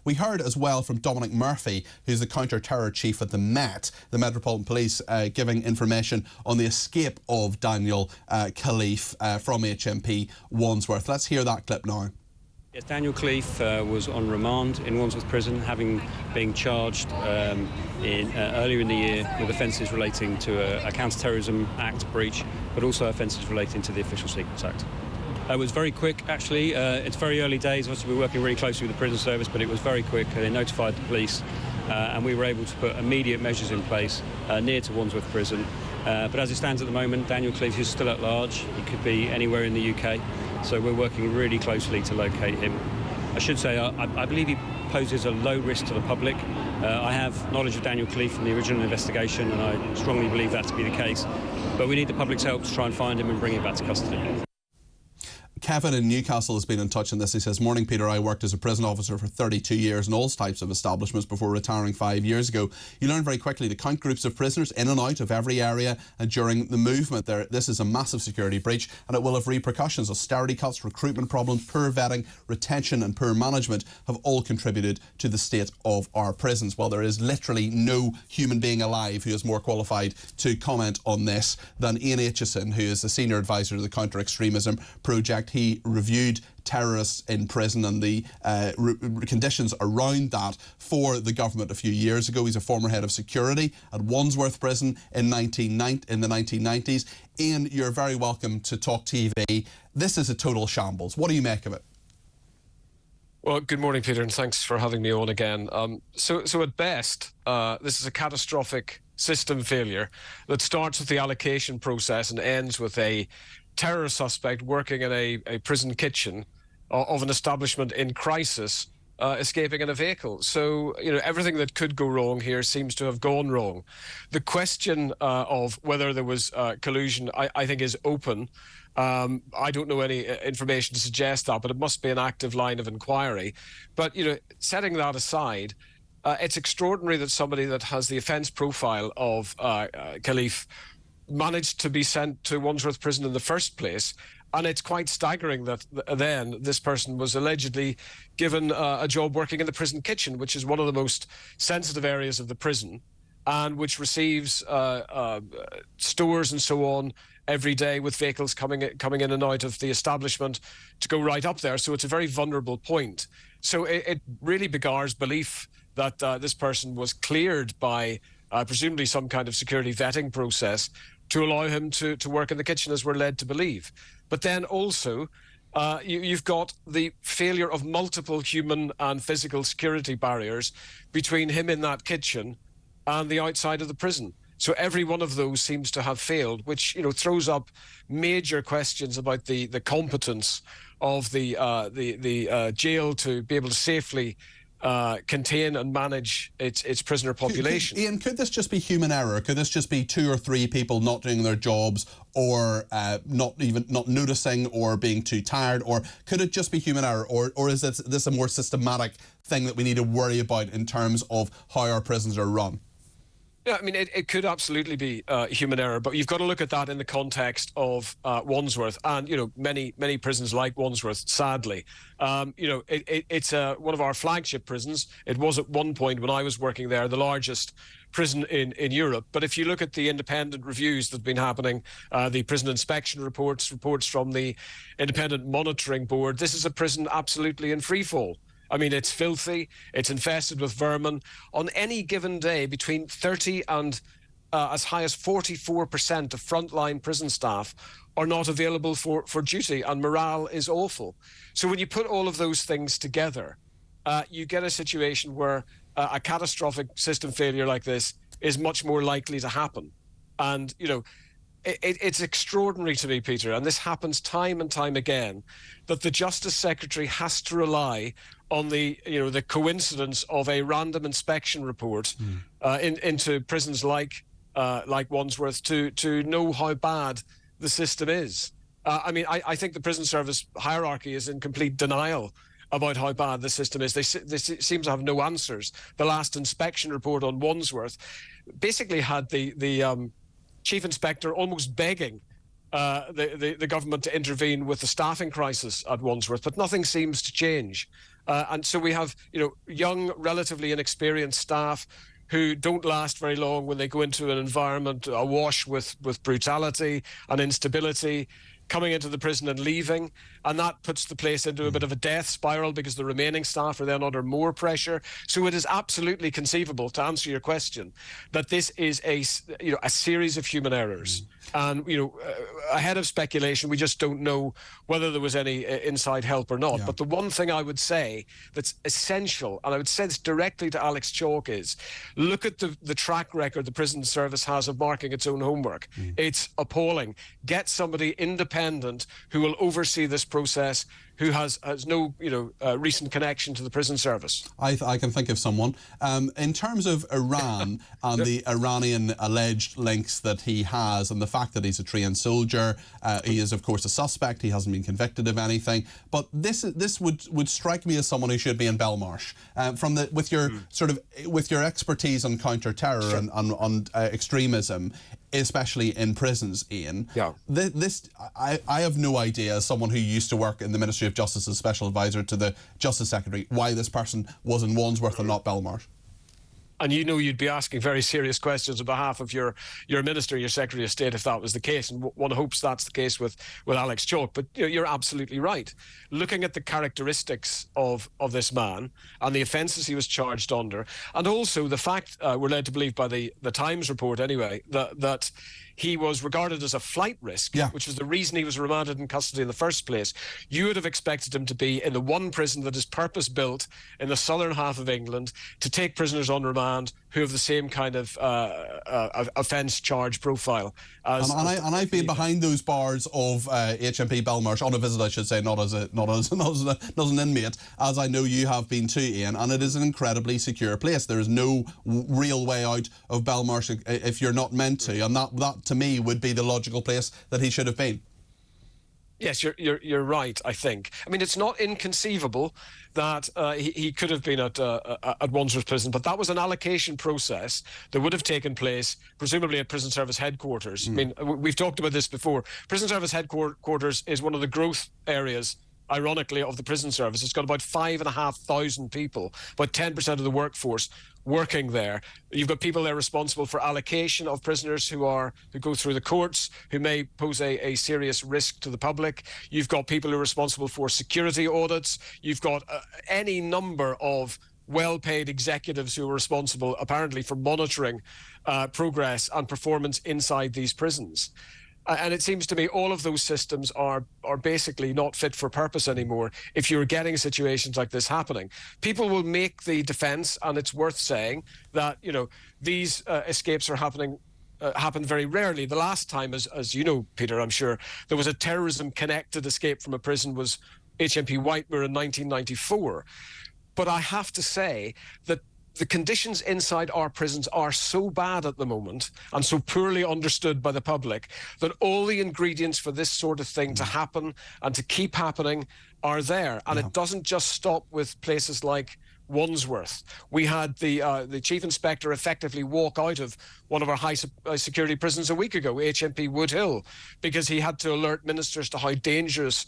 We heard as well from Dominic Murphy, who's the counter-terror chief at the Met, the Metropolitan Police, giving information on the escape of Daniel Khalife from HMP Wandsworth. Let's hear that clip now. Yes, Daniel Khalife was on remand in Wandsworth Prison, having been charged earlier in the year with offences relating to a Counter-Terrorism Act breach, but also offences relating to the Official Secrets Act. It was very quick, actually. It's very early days. Obviously, we're working really closely with the prison service, but it was very quick. They notified the police, and we were able to put immediate measures in place near to Wandsworth Prison. But as it stands at the moment, Daniel Khalife is still at large. He could be anywhere in the UK. So we're working really closely to locate him. I should say, I believe he poses a low risk to the public. I have knowledge of Daniel Khalife from the original investigation, and I strongly believe that to be the case. But we need the public's help to try and find him and bring him back to custody. Kevin in Newcastle has been in touch on this. He says, "Morning, Peter. I worked as a prison officer for 32 years in all types of establishments before retiring 5 years ago. You learn very quickly to count groups of prisoners in and out of every area and during the movement. This is a massive security breach, and it will have repercussions. Austerity cuts, recruitment problems, poor vetting, retention and poor management have all contributed to the state of our prisons." Well, there is literally no human being alive who is more qualified to comment on this than Ian Acheson, who is the senior advisor to the Counter-Extremism Project. He reviewed terrorists in prison and the conditions around that for the government a few years ago. He's a former head of security at Wandsworth Prison in the 1990s. Ian, you're very welcome to Talk TV. This is a total shambles. What do you make of it? Well, good morning, Peter, and thanks for having me on again. So at best, this is a catastrophic system failure that starts with the allocation process and ends with a terror suspect working in a prison kitchen of an establishment in crisis, escaping in a vehicle. So, everything that could go wrong here seems to have gone wrong. The question of whether there was collusion, I think, is open. I don't know any information to suggest that, but it must be an active line of inquiry. But, setting that aside, it's extraordinary that somebody that has the offence profile of Khalife managed to be sent to Wandsworth Prison in the first place. And it's quite staggering that then this person was allegedly given a job working in the prison kitchen, which is one of the most sensitive areas of the prison, and which receives stores and so on every day, with vehicles coming in and out of the establishment to go right up there. So it's a very vulnerable point. So it really begars belief that this person was cleared by presumably some kind of security vetting process to allow him to work in the kitchen, as we're led to believe. But then also, you've got the failure of multiple human and physical security barriers between him in that kitchen and the outside of the prison. So every one of those seems to have failed, which throws up major questions about the competence of the jail to be able to safely contain and manage its prisoner population. Ian, could this just be human error? Could this just be 2 or 3 people not doing their jobs, or not noticing, or being too tired? Or could it just be human error? Or is this a more systematic thing that we need to worry about in terms of how our prisons are run? Yeah, I mean, it could absolutely be human error, but you've got to look at that in the context of Wandsworth and, many prisons like Wandsworth, sadly. It's one of our flagship prisons. It was at one point, when I was working there, the largest prison in Europe. But if you look at the independent reviews that have been happening, the prison inspection reports from the Independent Monitoring Board, this is a prison absolutely in free fall. I mean, it's filthy, it's infested with vermin. On any given day, between 30 and as high as 44% of frontline prison staff are not available for duty, and morale is awful. So when you put all of those things together, you get a situation where a catastrophic system failure like this is much more likely to happen. And, it's extraordinary to me, Peter, and this happens time and time again, that the Justice Secretary has to rely on the coincidence of a random inspection report into prisons like Wandsworth to know how bad the system is. I think the prison service hierarchy is in complete denial about how bad the system is. They seem to have no answers. The last inspection report on Wandsworth basically had the chief inspector almost begging the government to intervene with the staffing crisis at Wandsworth, but nothing seems to change. And so we have, young, relatively inexperienced staff who don't last very long when they go into an environment awash with brutality and instability, coming into the prison and leaving, and that puts the place into a bit of a death spiral because the remaining staff are then under more pressure. So it is absolutely conceivable, to answer your question, that this is a series of human errors. And, ahead of speculation, we just don't know whether there was any inside help or not. Yeah. But the one thing I would say that's essential, and I would say this directly to Alex Chalk, is look at the track record the prison service has of marking its own homework. It's appalling. Get somebody independent who will oversee this process, who has no recent connection to the prison service. I can think of someone. In terms of Iran and the Iranian alleged links that he has, and the fact that he's a trained soldier, he is of course a suspect. He hasn't been convicted of anything. But this would strike me as someone who should be in Belmarsh. With your expertise on counter-terror sure. and on extremism, especially in prisons, Ian. Yeah. I have no idea, as someone who used to work in the Ministry of Justice as Special Advisor to the Justice Secretary, why this person was in Wandsworth and not Belmarsh. And you'd be asking very serious questions on behalf of your minister, your Secretary of State, if that was the case. And one hopes that's the case with Alex Chalk. But you're absolutely right. Looking at the characteristics of this man and the offences he was charged under, and also the fact, we're led to believe by the Times report anyway, that he was regarded as a flight risk, which was the reason he was remanded in custody in the first place. You would have expected him to be in the one prison that is purpose-built in the southern half of England to take prisoners on remand who have the same kind of offence charge profile. And I've been behind those bars of HMP Belmarsh on a visit, I should say, not as an inmate, as I know you have been too, Ian. And it is an incredibly secure place. There is no real way out of Belmarsh if you're not meant to, and that to me would be the logical place that he should have been. Yes, you're right, I think. I mean, it's not inconceivable that he could have been at Wandsworth Prison, but that was an allocation process that would have taken place, presumably at Prison Service Headquarters. I mean, we've talked about this before. Prison Service Headquarters is one of the growth areas, ironically, of the prison service. It's got about 5,500 people, about 10% of the workforce working there. You've got people there responsible for allocation of prisoners who go through the courts, who may pose a serious risk to the public. You've got people who are responsible for security audits. You've got any number of well-paid executives who are responsible, apparently, for monitoring progress and performance inside these prisons. And it seems to me all of those systems are basically not fit for purpose anymore if you're getting situations like this happening. People will make the defence, and it's worth saying that, these escapes are happen very rarely. The last time, as you know, Peter, I'm sure, there was a terrorism-connected escape from a prison was HMP Whitemore in 1994. But I have to say that the conditions inside our prisons are so bad at the moment and so poorly understood by the public that all the ingredients for this sort of thing to happen and to keep happening are there. And it doesn't just stop with places like Wandsworth. We had the chief inspector effectively walk out of one of our high security prisons a week ago, HMP Woodhill, because he had to alert ministers to how dangerous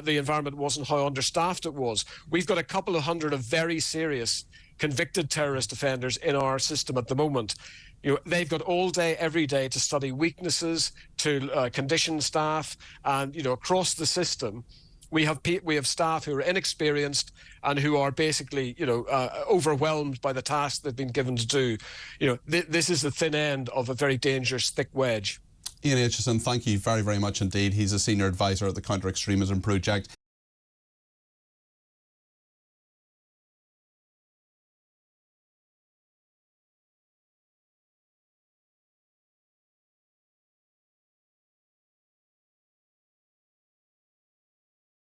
the environment was and how understaffed it was. We've got a couple of hundred of very serious convicted terrorist offenders in our system at the moment. They've got all day, every day to study weaknesses, to condition staff, and across the system, we have staff who are inexperienced and who are basically overwhelmed by the task they've been given to do. This is the thin end of a very dangerous thick wedge. Ian Acheson, thank you very, very much indeed. He's a senior advisor at the Counter Extremism Project.